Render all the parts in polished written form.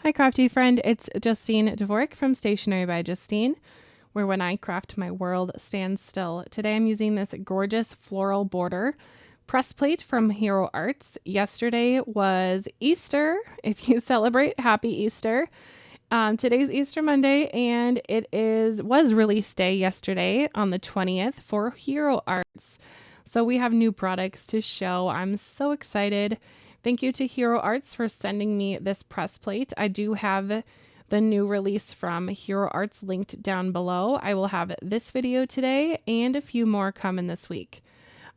Hi, crafty friend. It's Justine Dvorak from Stationery by Justine, where when I craft, my world stands still. Today I'm using this gorgeous floral border press plate from Hero Arts. Yesterday was Easter. If you celebrate, happy Easter. Today's Easter Monday, and was release day yesterday on the 20th for Hero Arts. So we have new products to show. I'm so excited. Thank you to Hero Arts for sending me this press plate. I do have the new release from Hero Arts linked down below. I will have this video today and a few more coming this week.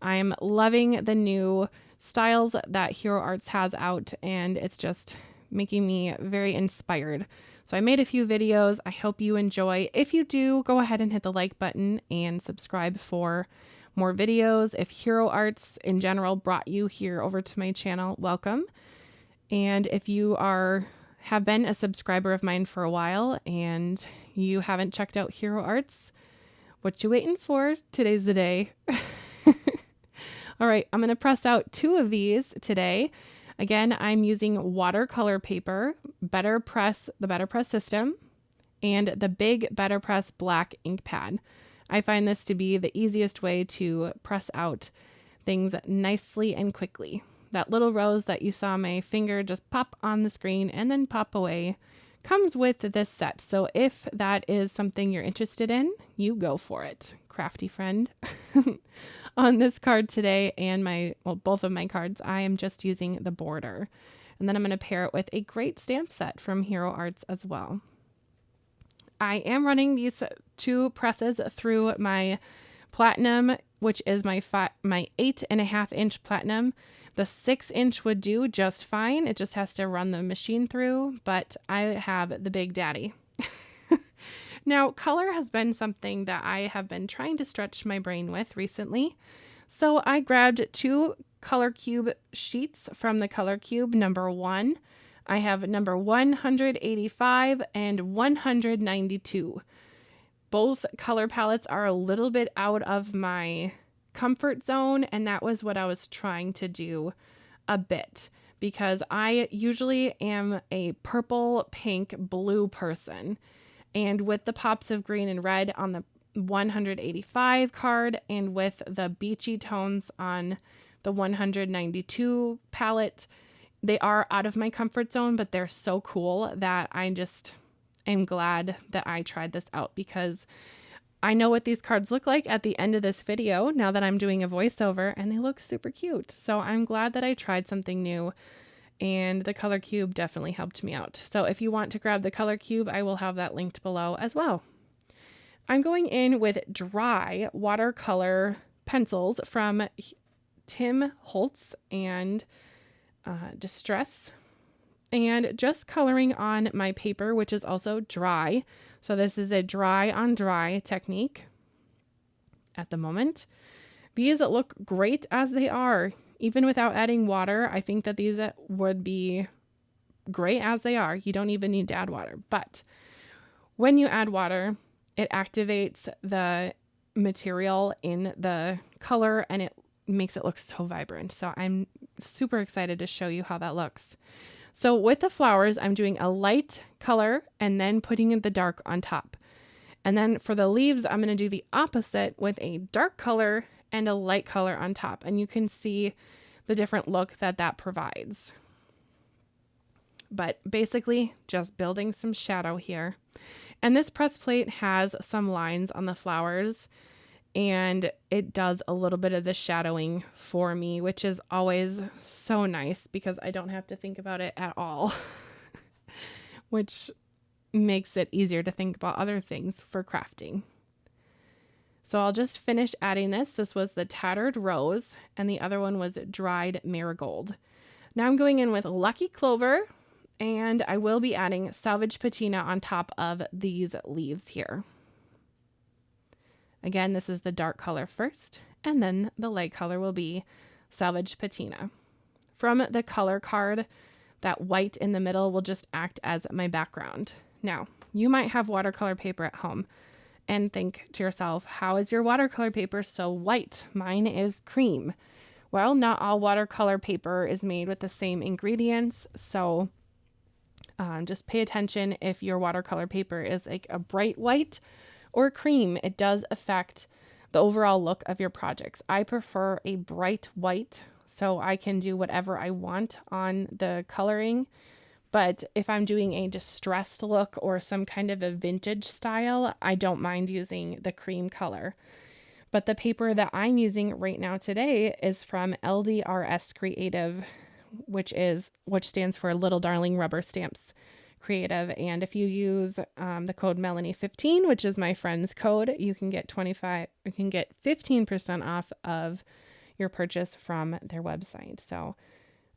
I'm loving the new styles that Hero Arts has out, and it's just making me very inspired. So I made a few videos. I hope you enjoy. If you do, go ahead and hit the like button and subscribe for more videos. If Hero Arts in general brought you here over to my channel, welcome. And if you have been a subscriber of mine for a while and you haven't checked out Hero Arts, what you waiting for? Today's the day. All right, I'm going to press out 2 of these today. Again, I'm using watercolor paper, the Better Press system, and the big Better Press black ink pad. I find this to be the easiest way to press out things nicely and quickly. That little rose that you saw my finger just pop on the screen and then pop away comes with this set. So if that is something you're interested in, you go for it, crafty friend. On this card today and both of my cards, I am just using the border. And then I'm going to pair it with a great stamp set from Hero Arts as well. I am running these 2 presses through my platinum, which is my 8.5 inch platinum. The 6 inch would do just fine. It just has to run the machine through, but I have the big daddy. Now, color has been something that I have been trying to stretch my brain with recently. So I grabbed 2 color cube sheets from the color cube number 1. I have number 185 and 192. Both color palettes are a little bit out of my comfort zone, and that was what I was trying to do a bit, because I usually am a purple, pink, blue person. And with the pops of green and red on the 185 card and with the beachy tones on the 192 palette, they are out of my comfort zone, but they're so cool that I just am glad that I tried this out, because I know what these cards look like at the end of this video now that I'm doing a voiceover, and they look super cute. So I'm glad that I tried something new, and the color cube definitely helped me out. So if you want to grab the color cube, I will have that linked below as well. I'm going in with dry watercolor pencils from Tim Holtz and Distress, and just coloring on my paper, which is also dry. So this is a dry on dry technique at the moment. These look great as they are, even without adding water. I think that these would be great as they are. You don't even need to add water, but when you add water, it activates the material in the color and it makes it look so vibrant. So I'm super excited to show you how that looks. So with the flowers, I'm doing a light color and then putting in the dark on top. And then for the leaves, I'm going to do the opposite with a dark color and a light color on top. And you can see the different look that provides. But basically just building some shadow here. And this press plate has some lines on the flowers, and it does a little bit of the shadowing for me, which is always so nice because I don't have to think about it at all, which makes it easier to think about other things for crafting. So I'll just finish adding this. This was the Tattered Rose, and the other one was Dried Marigold. Now I'm going in with Lucky Clover, and I will be adding Salvage Patina on top of these leaves here. Again, this is the dark color first, and then the light color will be Salvage Patina. From the color card, that white in the middle will just act as my background. Now, you might have watercolor paper at home and think to yourself, how is your watercolor paper so white? Mine is cream. Well, not all watercolor paper is made with the same ingredients, so Just pay attention if your watercolor paper is like a bright white or cream. It does affect the overall look of your projects. I prefer a bright white so I can do whatever I want on the coloring. But if I'm doing a distressed look or some kind of a vintage style, I don't mind using the cream color. But the paper that I'm using right now today is from LDRS Creative, which stands for Little Darling Rubber Stamps Creative. And if you use the code Melanie15, which is my friend's code, you can get 15% off of your purchase from their website. So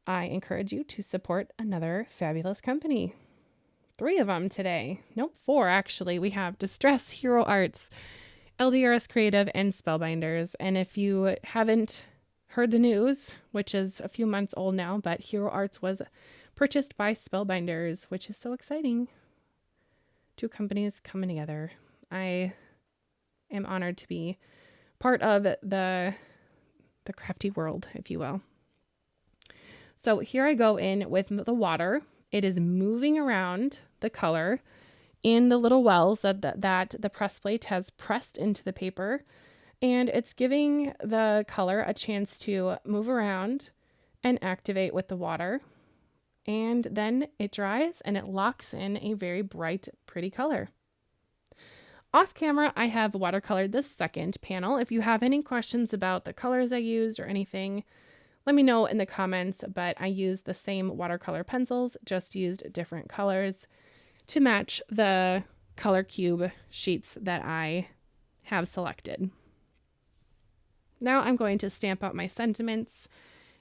I encourage you to support another fabulous company. 3 of them today. Nope, 4 actually. We have Distress Hero Arts, LDRS Creative, and Spellbinders. And if you haven't heard the news, which is a few months old now, but Hero Arts was purchased by Spellbinders, which is so exciting. 2 companies coming together. I am honored to be part of the crafty world, if you will. So here I go in with the water. It is moving around the color in the little wells that the press plate has pressed into the paper. And it's giving the color a chance to move around and activate with the water. And then it dries and it locks in a very bright, pretty color. Off camera, I have watercolored the second panel. If you have any questions about the colors I used or anything, let me know in the comments, but I used the same watercolor pencils, just used different colors to match the color cube sheets that I have selected. Now I'm going to stamp out my sentiments.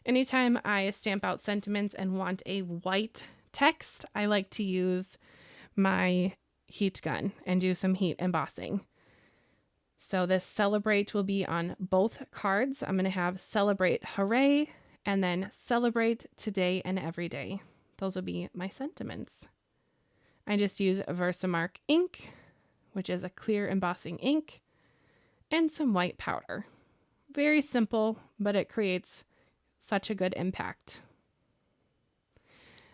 Anytime I stamp out sentiments and want a white text, I like to use my heat gun and do some heat embossing. So this celebrate will be on both cards. I'm going to have celebrate hooray and then celebrate today and every day. Those will be my sentiments. I just use Versamark ink, which is a clear embossing ink, and some white powder. Very simple, but it creates such a good impact.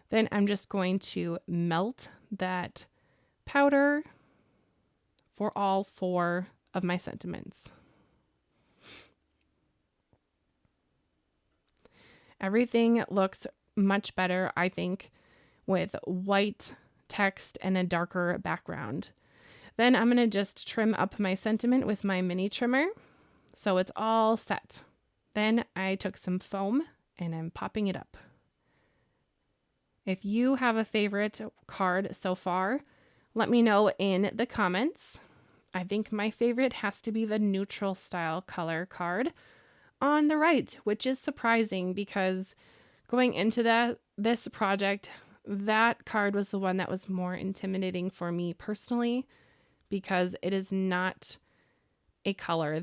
Then I'm just going to melt that powder for all 4 of my sentiments. Everything looks much better, I think, with white text and a darker background. Then I'm going to just trim up my sentiment with my mini trimmer so it's all set. Then I took some foam and I'm popping it up. If you have a favorite card so far, let me know in the comments. I think my favorite has to be the neutral style color card on the right, which is surprising because going into this project, that card was the one that was more intimidating for me personally because it is not a color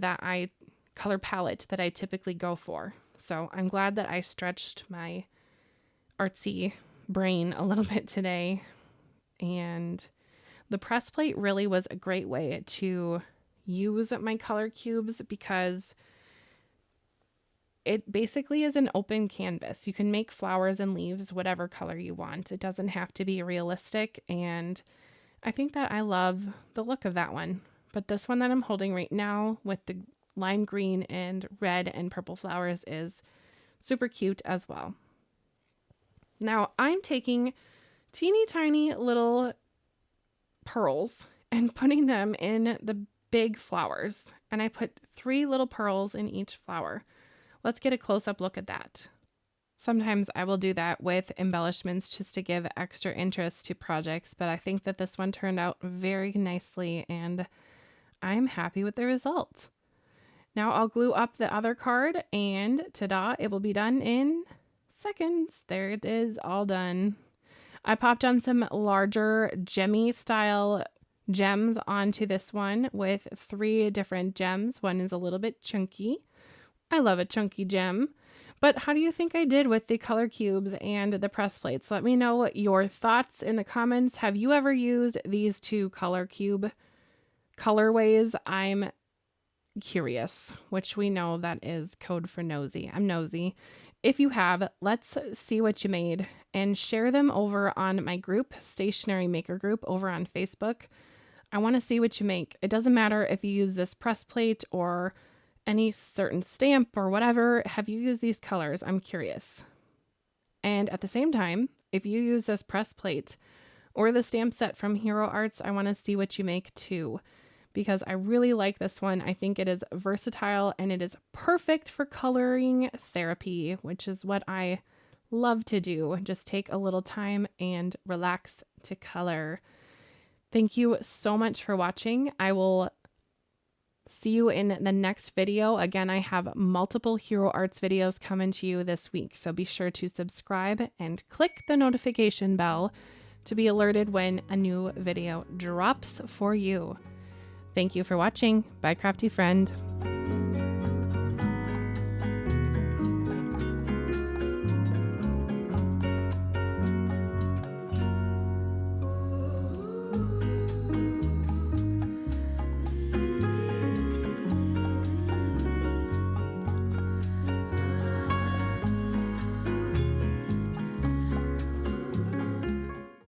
palette that I typically go for. So I'm glad that I stretched my artsy brain a little bit today. And the press plate really was a great way to use my color cubes because it basically is an open canvas. You can make flowers and leaves whatever color you want. It doesn't have to be realistic. And I think that I love the look of that one. But this one that I'm holding right now with the lime green and red and purple flowers is super cute as well. Now I'm taking teeny tiny little pearls and putting them in the big flowers. And I put 3 little pearls in each flower. Let's get a close-up look at that. Sometimes I will do that with embellishments just to give extra interest to projects, but I think that this one turned out very nicely and I'm happy with the result. Now I'll glue up the other card and ta-da, it will be done in seconds. There it is, all done. I popped on some larger gemmy style gems onto this one with 3 different gems. One is a little bit chunky. I love a chunky gem. But how do you think I did with the color cubes and the press plates? Let me know your thoughts in the comments. Have you ever used these 2 color cube colorways? I'm curious, which we know that is code for nosy. I'm nosy. If you have, let's see what you made and share them over on my group, Stationery Maker Group, over on Facebook. I want to see what you make. It doesn't matter if you use this press plate or any certain stamp or whatever. Have you used these colors? I'm curious. And at the same time, if you use this press plate or the stamp set from Hero Arts, I want to see what you make too, because I really like this one. I think it is versatile and it is perfect for coloring therapy, which is what I love to do. Just take a little time and relax to color. Thank you so much for watching. I will see you in the next video. Again, I have multiple Hero Arts videos coming to you this week, so be sure to subscribe and click the notification bell to be alerted when a new video drops for you. Thank you for watching. Bye, crafty friend.